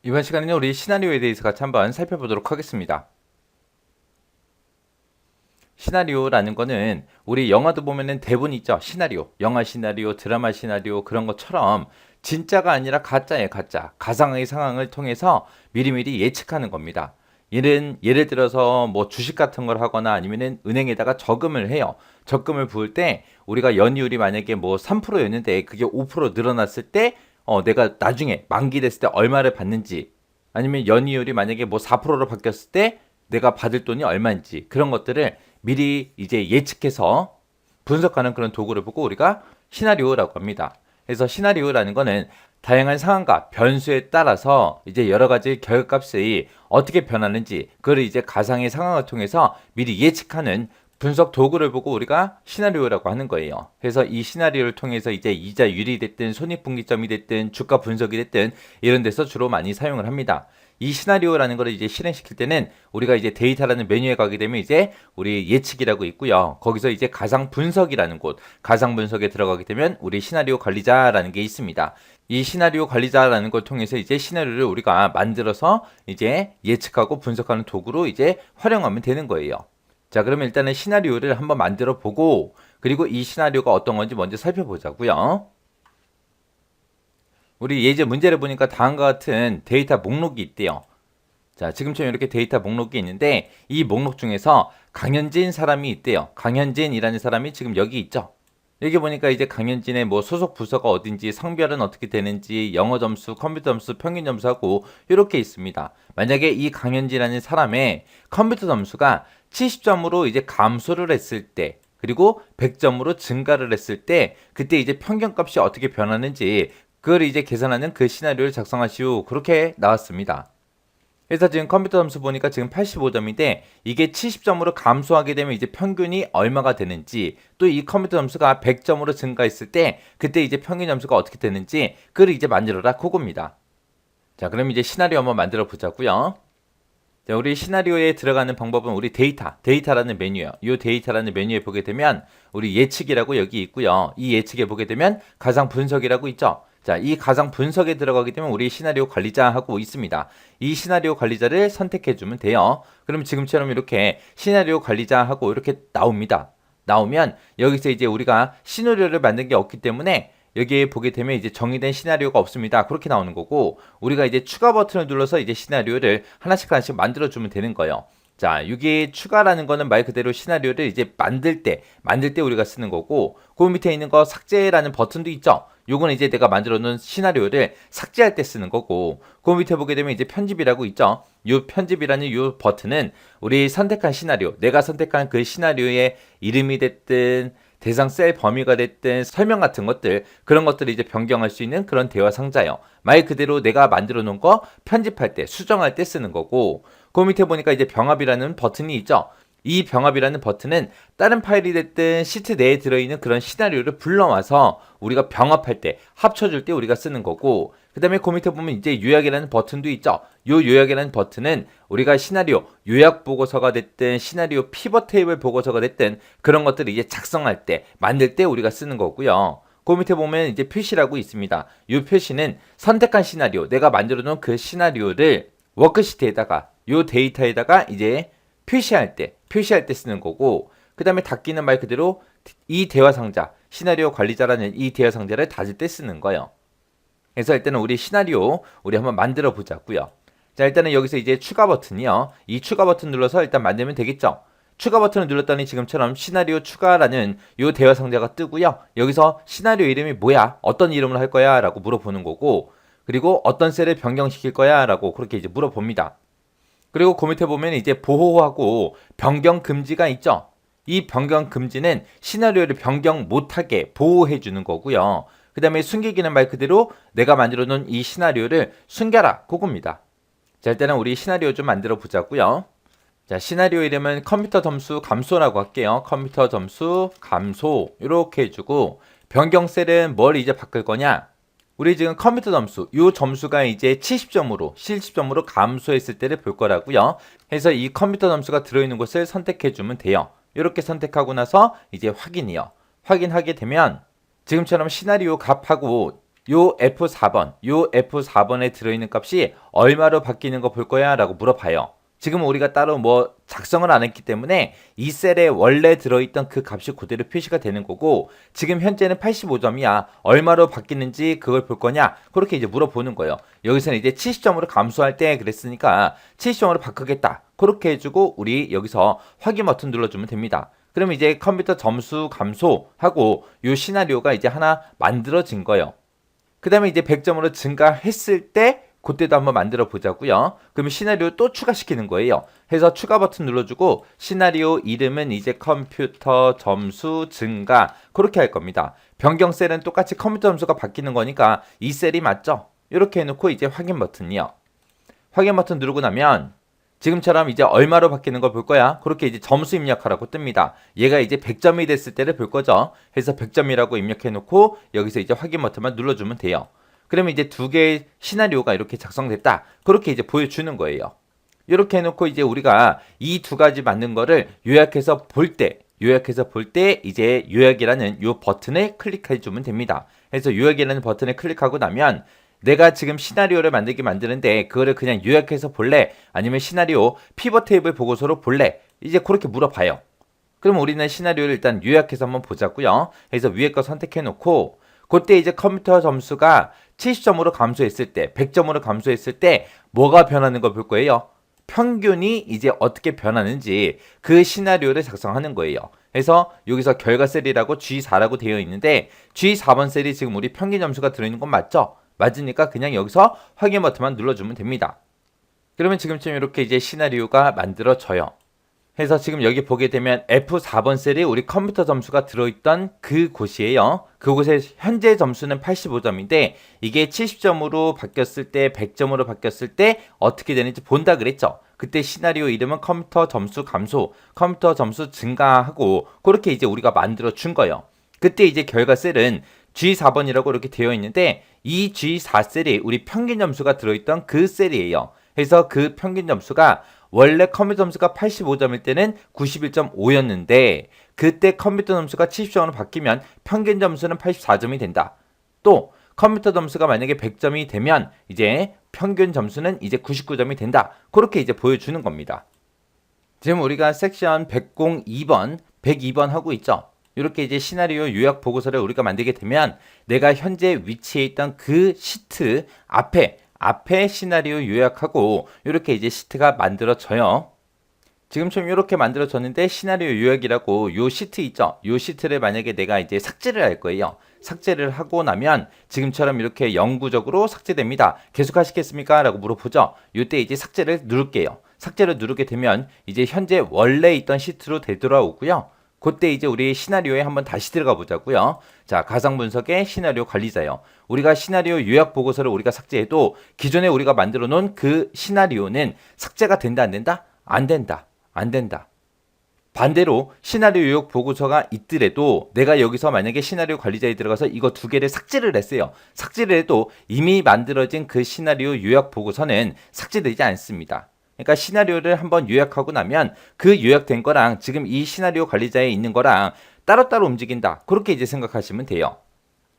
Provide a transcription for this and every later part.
이번 시간에는 우리 시나리오에 대해서 같이 한번 살펴보도록 하겠습니다. 시나리오라는 거는 우리 영화도 보면은 대본 있죠. 시나리오, 영화 시나리오, 드라마 시나리오 그런 것처럼 진짜가 아니라 가짜예요, 가짜. 가상의 상황을 통해서 미리미리 예측하는 겁니다. 예를 들어서 뭐 주식 같은 걸 하거나 아니면은 은행에다가 저금을 해요. 적금을 부을 때 우리가 연이율이 만약에 뭐 3%였는데 그게 5% 늘어났을 때 내가 나중에 만기 됐을 때 얼마를 받는지 아니면 연이율이 만약에 뭐 4%로 바뀌었을 때 내가 받을 돈이 얼마인지 그런 것들을 미리 이제 예측해서 분석하는 그런 도구를 보고 우리가 시나리오라고 합니다. 그래서 시나리오라는 거는 다양한 상황과 변수에 따라서 이제 여러 가지 결과값이 어떻게 변하는지 그걸 이제 가상의 상황을 통해서 미리 예측하는 분석 도구를 보고 우리가 시나리오라고 하는 거예요. 그래서 이 시나리오를 통해서 이제 이자율이 됐든 손익분기점이 됐든 주가 분석이 됐든 이런 데서 주로 많이 사용을 합니다. 이 시나리오라는 거를 이제 실행시킬 때는 우리가 이제 데이터라는 메뉴에 가게 되면 이제 우리 예측이라고 있고요. 거기서 이제 가상 분석이라는 곳, 가상 분석에 들어가게 되면 우리 시나리오 관리자라는 게 있습니다. 이 시나리오 관리자라는 걸 통해서 이제 시나리오를 우리가 만들어서 이제 예측하고 분석하는 도구로 이제 활용하면 되는 거예요. 자, 그러면 일단은 시나리오를 한번 만들어 보고 그리고 이 시나리오가 어떤 건지 먼저 살펴보자고요. 우리 예제 문제를 보니까 다음과 같은 데이터 목록이 있대요. 자, 지금처럼 이렇게 데이터 목록이 있는데 이 목록 중에서 강현진 사람이 있대요. 강현진이라는 사람이 지금 여기 있죠. 여기 보니까 이제 강현진의 뭐 소속 부서가 어딘지, 성별은 어떻게 되는지, 영어 점수, 컴퓨터 점수, 평균 점수하고 이렇게 있습니다. 만약에 이 강현진이라는 사람의 컴퓨터 점수가 70점으로 이제 감소를 했을 때 그리고 100점으로 증가를 했을 때 그때 이제 평균값이 어떻게 변하는지 그걸 이제 계산하는 그 시나리오를 작성하시오. 그렇게 나왔습니다. 그래서 지금 컴퓨터 점수 보니까 지금 85점인데 이게 70점으로 감소하게 되면 이제 평균이 얼마가 되는지 또 이 컴퓨터 점수가 100점으로 증가했을 때 그때 이제 평균 점수가 어떻게 되는지 그걸 이제 만들어라 그겁니다. 자, 그럼 이제 시나리오 한번 만들어 보자고요. 자, 우리 시나리오에 들어가는 방법은 우리 데이터라는 메뉴예요. 이 데이터라는 메뉴에 보게 되면 우리 예측이라고 여기 있고요. 이 예측에 보게 되면 가상 분석이라고 있죠. 자, 이 가상 분석에 들어가게 되면 우리 시나리오 관리자하고 있습니다. 이 시나리오 관리자를 선택해 주면 돼요. 그럼 지금처럼 이렇게 시나리오 관리자하고 이렇게 나옵니다. 나오면 여기서 이제 우리가 시나리오를 만든 게 없기 때문에 여기에 보게 되면 이제 정의된 시나리오가 없습니다. 그렇게 나오는 거고 우리가 이제 추가 버튼을 눌러서 이제 시나리오를 하나씩 하나씩 만들어 주면 되는 거예요. 자, 이게 추가라는 거는 말 그대로 시나리오를 이제 만들 때 우리가 쓰는 거고 그 밑에 있는 거 삭제라는 버튼도 있죠. 요거는 이제 내가 만들어 놓은 시나리오를 삭제할 때 쓰는 거고 그 밑에 보게 되면 이제 편집이라고 있죠. 요 편집이라는 요 버튼은 우리 선택한 시나리오, 내가 선택한 그 시나리오의 이름이 됐든 대상 셀 범위가 됐든 설명 같은 것들 그런 것들을 이제 변경할 수 있는 그런 대화 상자예요. 말 그대로 내가 만들어 놓은 거 편집할 때 수정할 때 쓰는 거고 그 밑에 보니까 이제 병합이라는 버튼이 있죠. 이 병합이라는 버튼은 다른 파일이 됐든 시트 내에 들어있는 그런 시나리오를 불러와서 우리가 병합할 때 합쳐줄 때 우리가 쓰는 거고 그 다음에 그 밑에 보면 이제 요약이라는 버튼도 있죠. 요 요약이라는 버튼은 우리가 시나리오 요약 보고서가 됐든 시나리오 피벗 테이블 보고서가 됐든 그런 것들을 이제 작성할 때 만들 때 우리가 쓰는 거고요. 그 밑에 보면 이제 표시라고 있습니다. 이 표시는 선택한 시나리오 내가 만들어 놓은 그 시나리오를 워크시트에다가 요 데이터에다가 이제 표시할 때 쓰는 거고 그 다음에 닫기는 말 그대로 이 대화 상자 시나리오 관리자라는 이 대화 상자를 닫을 때 쓰는 거예요. 그래서 일단은 우리 시나리오 우리 한번 만들어 보자고요. 자, 일단은 여기서 이제 추가 버튼이요. 이 추가 버튼 눌러서 일단 만들면 되겠죠. 추가 버튼을 눌렀더니 지금처럼 시나리오 추가라는 요 대화 상자가 뜨고요. 여기서 시나리오 이름이 뭐야? 어떤 이름으로 할 거야? 라고 물어보는 거고 그리고 어떤 셀을 변경시킬 거야? 라고 그렇게 이제 물어봅니다. 그리고 그 밑에 보면 이제 보호하고 변경 금지가 있죠. 이 변경 금지는 시나리오를 변경 못하게 보호해 주는 거고요. 그 다음에 숨기기는 말 그대로 내가 만들어 놓은 이 시나리오를 숨겨라 그겁니다. 자, 일단은 우리 시나리오 좀 만들어 보자고요. 자, 시나리오 이름은 컴퓨터 점수 감소라고 할게요. 컴퓨터 점수 감소 이렇게 해주고 변경 셀은 뭘 이제 바꿀 거냐? 우리 지금 컴퓨터 점수, 이 점수가 이제 70점으로 감소했을 때를 볼 거라고요. 그래서 이 컴퓨터 점수가 들어있는 곳을 선택해 주면 돼요. 이렇게 선택하고 나서 이제 확인이요. 확인하게 되면 지금처럼 시나리오 값하고 요 F4번에 들어있는 값이 얼마로 바뀌는 거 볼 거야? 라고 물어봐요. 지금 우리가 따로 뭐 작성을 안 했기 때문에 이 셀에 원래 들어있던 그 값이 그대로 표시가 되는 거고, 지금 현재는 85점이야. 얼마로 바뀌는지 그걸 볼 거냐? 그렇게 이제 물어보는 거예요. 여기서는 이제 70점으로 감소할 때 그랬으니까 70점으로 바꾸겠다. 그렇게 해주고 우리 여기서 확인 버튼 눌러주면 됩니다. 그러면 이제 컴퓨터 점수 감소하고 요 시나리오가 이제 하나 만들어진 거예요. 그 다음에 이제 100점으로 증가했을 때 그때도 한번 만들어 보자고요. 그러면 시나리오 또 추가시키는 거예요. 해서 추가 버튼 눌러주고 시나리오 이름은 이제 컴퓨터 점수 증가 그렇게 할 겁니다. 변경 셀은 똑같이 컴퓨터 점수가 바뀌는 거니까 이 셀이 맞죠? 이렇게 해놓고 이제 확인 버튼이요. 확인 버튼 누르고 나면 지금처럼 이제 얼마로 바뀌는 걸 볼 거야. 그렇게 이제 점수 입력하라고 뜹니다. 얘가 이제 100점이 됐을 때를 볼 거죠. 해서 100점이라고 입력해 놓고 여기서 이제 확인 버튼만 눌러주면 돼요. 그러면 이제 두 개의 시나리오가 이렇게 작성됐다. 그렇게 이제 보여주는 거예요. 이렇게 해놓고 이제 우리가 이 두 가지 맞는 거를 요약해서 볼 때 이제 요약이라는 요 버튼을 클릭해 주면 됩니다. 그래서 요약이라는 버튼을 클릭하고 나면 내가 지금 시나리오를 만드는데 그거를 그냥 요약해서 볼래? 아니면 시나리오 피벗 테이블 보고서로 볼래? 이제 그렇게 물어봐요. 그럼 우리는 시나리오를 일단 요약해서 한번 보자고요. 그래서 위에 거 선택해 놓고 그때 이제 컴퓨터 점수가 70점으로 감소했을 때, 100점으로 감소했을 때 뭐가 변하는 걸 볼 거예요? 평균이 이제 어떻게 변하는지 그 시나리오를 작성하는 거예요. 그래서 여기서 결과 셀이라고 G4라고 되어 있는데 G4번 셀이 지금 우리 평균 점수가 들어있는 건 맞죠? 맞으니까 그냥 여기서 확인 버튼만 눌러주면 됩니다. 그러면 지금쯤 이렇게 이제 시나리오가 만들어져요. 해서 지금 여기 보게 되면 F4번 셀이 우리 컴퓨터 점수가 들어있던 그 곳이에요. 그곳의 현재 점수는 85점인데 이게 70점으로 바뀌었을 때 100점으로 바뀌었을 때 어떻게 되는지 본다 그랬죠. 그때 시나리오 이름은 컴퓨터 점수 감소, 컴퓨터 점수 증가하고 그렇게 이제 우리가 만들어 준 거예요. 그때 이제 결과 셀은 G4번이라고 이렇게 되어 있는데 이 G4셀이 우리 평균 점수가 들어있던 그 셀이에요. 그래서 그 평균 점수가 원래 컴퓨터 점수가 85점일 때는 91.5였는데 그때 컴퓨터 점수가 70점으로 바뀌면 평균 점수는 84점이 된다. 또 컴퓨터 점수가 만약에 100점이 되면 이제 평균 점수는 이제 99점이 된다. 그렇게 이제 보여주는 겁니다. 지금 우리가 섹션 102번, 102번 하고 있죠. 이렇게 이제 시나리오 요약 보고서를 우리가 만들게 되면 내가 현재 위치해 있던 그 시트 앞에 시나리오 요약하고 이렇게 이제 시트가 만들어져요. 지금처럼 이렇게 만들어졌는데 시나리오 요약이라고 요 시트 있죠? 요 시트를 만약에 내가 이제 삭제를 할 거예요. 삭제를 하고 나면 지금처럼 이렇게 영구적으로 삭제됩니다. 계속 하시겠습니까? 라고 물어보죠. 이때 이제 삭제를 누를게요. 삭제를 누르게 되면 이제 현재 원래 있던 시트로 되돌아오고요. 그때 이제 우리 시나리오에 한번 다시 들어가 보자고요. 자, 가상 분석의 시나리오 관리자요. 우리가 시나리오 요약 보고서를 우리가 삭제해도 기존에 우리가 만들어 놓은 그 시나리오는 삭제가 된다 안 된다? 안 된다. 안 된다. 반대로 시나리오 요약 보고서가 있더라도 내가 여기서 만약에 시나리오 관리자에 들어가서 이거 두 개를 삭제를 했어요. 삭제를 해도 이미 만들어진 그 시나리오 요약 보고서는 삭제되지 않습니다. 그러니까 시나리오를 한번 요약하고 나면 그 요약된 거랑 지금 이 시나리오 관리자에 있는 거랑 따로따로 움직인다. 그렇게 이제 생각하시면 돼요.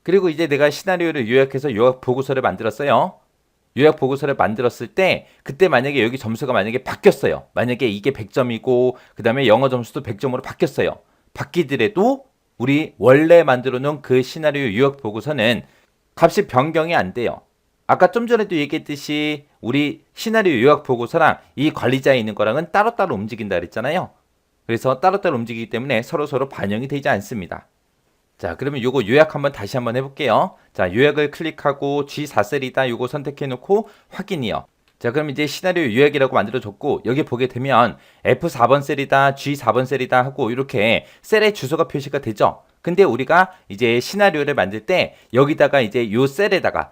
그리고 이제 내가 시나리오를 요약해서 요약 보고서를 만들었어요. 요약 보고서를 만들었을 때 그때 만약에 여기 점수가 만약에 바뀌었어요. 만약에 이게 100점이고 그 다음에 영어 점수도 100점으로 바뀌었어요. 바뀌더라도 우리 원래 만들어 놓은 그 시나리오 요약 보고서는 값이 변경이 안 돼요. 아까 좀 전에도 얘기했듯이 우리 시나리오 요약 보고서랑 이 관리자에 있는 거랑은 따로따로 움직인다 그랬잖아요. 그래서 따로따로 움직이기 때문에 서로서로 반영이 되지 않습니다. 자, 그러면 요거 요약 한번 다시 한번 해볼게요. 자, 요약을 클릭하고 G4셀이다 요거 선택해 놓고 확인이요. 자, 그럼 이제 시나리오 요약이라고 만들어줬고 여기 보게 되면 F4번 셀이다 G4번 셀이다 하고 이렇게 셀의 주소가 표시가 되죠. 근데 우리가 이제 시나리오를 만들 때 여기다가 이제 요 셀에다가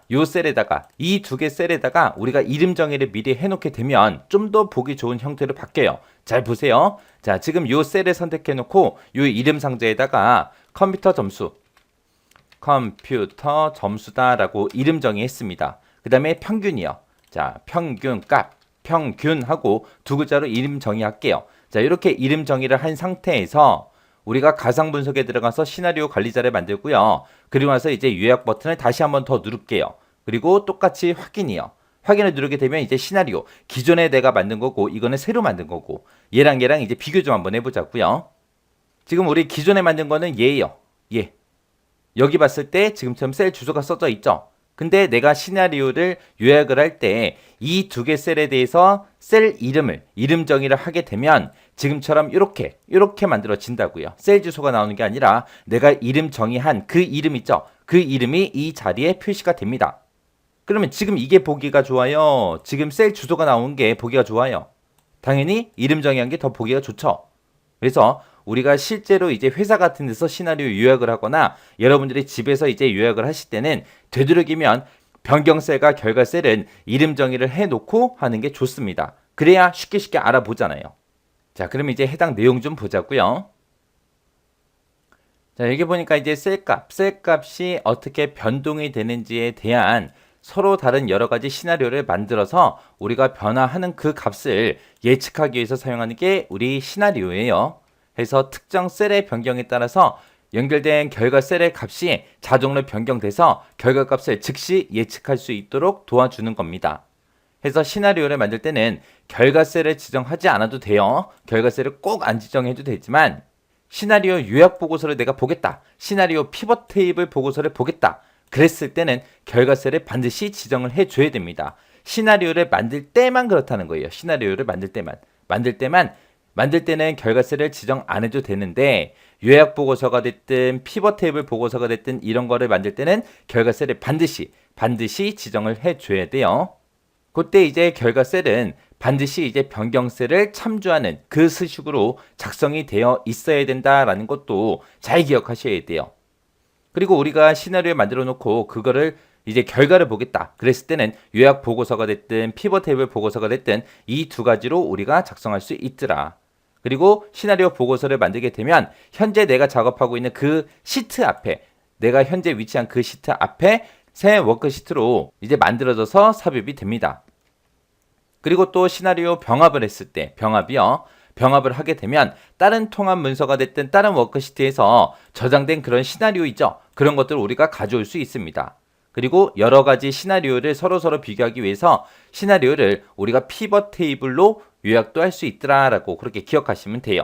이 두 개 셀에다가 우리가 이름 정의를 미리 해놓게 되면 좀 더 보기 좋은 형태로 바뀌어요. 잘 보세요. 자, 지금 요 셀을 선택해 놓고 요 이름 상자에다가 컴퓨터 점수다라고 이름 정의했습니다. 그 다음에 평균이요. 자, 평균하고 두 글자로 이름 정의할게요. 자, 이렇게 이름 정의를 한 상태에서 우리가 가상 분석에 들어가서 시나리오 관리자를 만들고요. 그리고 나서 이제 요약 버튼을 다시 한번 더 누를게요. 그리고 똑같이 확인이요. 확인을 누르게 되면 이제 시나리오, 기존에 내가 만든 거고 이거는 새로 만든 거고 얘랑 이제 비교 좀 한번 해보자고요. 지금 우리 기존에 만든 거는 얘예요. 얘. 여기 봤을 때 지금처럼 셀 주소가 써져 있죠. 근데 내가 시나리오를 요약을 할 때 이 두 개 셀에 대해서 셀 이름 정의를 하게 되면 지금처럼 이렇게 만들어진다고요. 셀 주소가 나오는 게 아니라 내가 이름 정의한 그 이름 있죠. 그 이름이 이 자리에 표시가 됩니다. 그러면 지금 이게 보기가 좋아요? 지금 셀 주소가 나온 게 보기가 좋아요? 당연히 이름 정의한 게 더 보기가 좋죠. 그래서 우리가 실제로 이제 회사 같은 데서 시나리오 요약을 하거나 여러분들이 집에서 이제 요약을 하실 때는 되도록이면 변경셀과 결과셀은 이름 정의를 해놓고 하는 게 좋습니다. 그래야 쉽게 알아보잖아요. 자, 그럼 이제 해당 내용 좀 보자고요. 자, 여기 보니까 이제 셀값이 어떻게 변동이 되는지에 대한 서로 다른 여러 가지 시나리오를 만들어서 우리가 변화하는 그 값을 예측하기 위해서 사용하는 게 우리 시나리오예요. 그래서 특정 셀의 변경에 따라서 연결된 결과 셀의 값이 자동으로 변경돼서 결과값을 즉시 예측할 수 있도록 도와주는 겁니다. 그래서 시나리오를 만들 때는 결과 셀을 지정하지 않아도 돼요. 결과 셀을 꼭 안 지정해도 되지만 시나리오 요약 보고서를 내가 보겠다. 시나리오 피벗 테이블 보고서를 보겠다. 그랬을 때는 결과 셀을 반드시 지정을 해줘야 됩니다. 시나리오를 만들 때만 그렇다는 거예요. 시나리오를 만들 때는 결과셀을 지정 안 해도 되는데 요약 보고서가 됐든 피벗 테이블 보고서가 됐든 이런 거를 만들 때는 결과셀을 반드시 지정을 해줘야 돼요. 그때 이제 결과셀은 반드시 이제 변경셀을 참조하는 그 수식으로 작성이 되어 있어야 된다라는 것도 잘 기억하셔야 돼요. 그리고 우리가 시나리오를 만들어 놓고 그거를 이제 결과를 보겠다. 그랬을 때는 요약 보고서가 됐든 피벗 테이블 보고서가 됐든 이 두 가지로 우리가 작성할 수 있더라. 그리고 시나리오 보고서를 만들게 되면 현재 내가 작업하고 있는 그 시트 앞에 내가 현재 위치한 그 시트 앞에 새 워크시트로 이제 만들어져서 삽입이 됩니다. 그리고 또 시나리오 병합을 했을 때 병합을 하게 되면 다른 통합 문서가 됐든 다른 워크시트에서 저장된 그런 시나리오 있죠. 그런 것들을 우리가 가져올 수 있습니다. 그리고 여러 가지 시나리오를 서로 비교하기 위해서 시나리오를 우리가 피벗 테이블로 요약도 할 수 있더라라고 그렇게 기억하시면 돼요.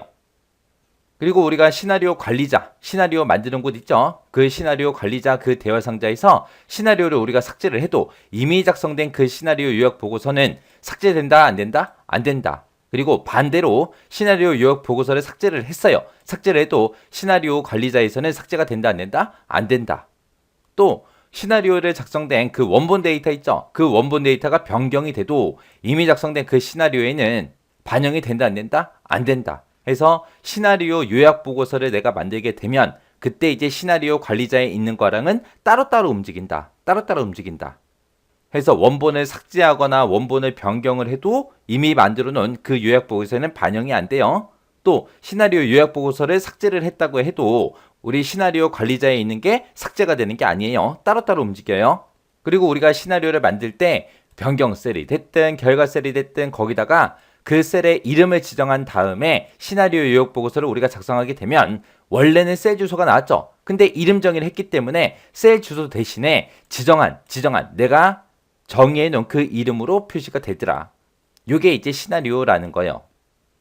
그리고 우리가 시나리오 관리자, 시나리오 만드는 곳 있죠. 그 시나리오 관리자 그 대화 상자에서 시나리오를 우리가 삭제를 해도 이미 작성된 그 시나리오 요약 보고서는 삭제된다, 안 된다? 안 된다. 그리고 반대로 시나리오 요약 보고서를 삭제를 했어요. 삭제를 해도 시나리오 관리자에서는 삭제가 된다, 안 된다? 안 된다. 또 시나리오를 작성된 그 원본 데이터 있죠. 그 원본 데이터가 변경이 돼도 이미 작성된 그 시나리오에는 반영이 된다, 안 된다? 안 된다. 해서 시나리오 요약 보고서를 내가 만들게 되면 그때 이제 시나리오 관리자에 있는 거랑은 따로따로 움직인다. 해서 원본을 삭제하거나 원본을 변경을 해도 이미 만들어 놓은 그 요약 보고서에는 반영이 안 돼요. 또 시나리오 요약 보고서를 삭제를 했다고 해도 우리 시나리오 관리자에 있는 게 삭제가 되는 게 아니에요. 따로따로 움직여요. 그리고 우리가 시나리오를 만들 때 변경 셀이 됐든 결과 셀이 됐든 거기다가 그 셀의 이름을 지정한 다음에 시나리오 요약 보고서를 우리가 작성하게 되면 원래는 셀 주소가 나왔죠. 근데 이름 정의를 했기 때문에 셀 주소 대신에 지정한 내가 정의해 놓은 그 이름으로 표시가 되더라. 요게 이제 시나리오라는 거예요.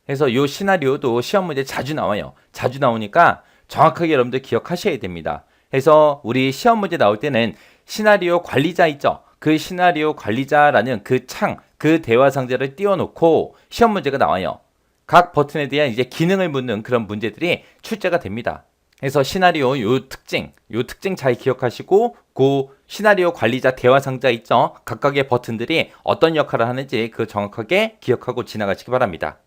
그래서 요 시나리오도 시험 문제 자주 나와요. 자주 나오니까 정확하게 여러분들 기억하셔야 됩니다. 그래서 우리 시험 문제 나올 때는 시나리오 관리자 있죠. 그 시나리오 관리자라는 그 대화 상자를 띄워놓고 시험 문제가 나와요. 각 버튼에 대한 이제 기능을 묻는 그런 문제들이 출제가 됩니다. 그래서 시나리오 요 특징 잘 기억하시고 그 시나리오 관리자 대화 상자 있죠. 각각의 버튼들이 어떤 역할을 하는지 그 정확하게 기억하고 지나가시기 바랍니다.